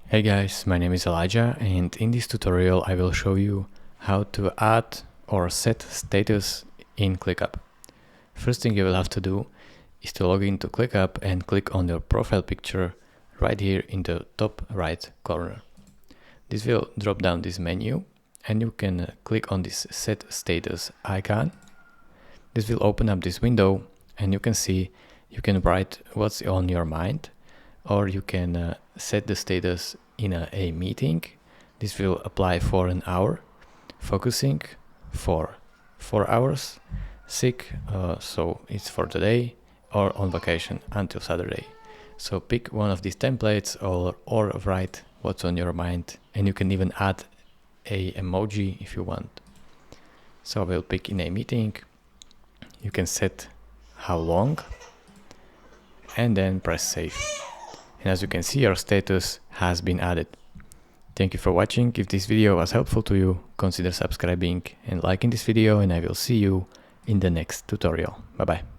Hey guys, my name is Elijah, and in this tutorial I will show you how to add or set status in ClickUp. First thing you will have to do is to log into ClickUp and click on your profile picture right here in the top right corner. This will drop down this menu and you can click on this set status icon. This will open up this window and you can see you can write what's on your mind, or you can set the status in a meeting. This will apply for an hour, focusing for 4 hours, sick, so it's for today, or on vacation until Saturday. So pick one of these templates or write what's on your mind, and you can even add a emoji if you want. So I will pick in a meeting. You can set how long and then press save. And as you can see, our status has been added. Thank you for watching. If this video was helpful to you, consider subscribing and liking this video, and I will see you in the next tutorial. Bye bye.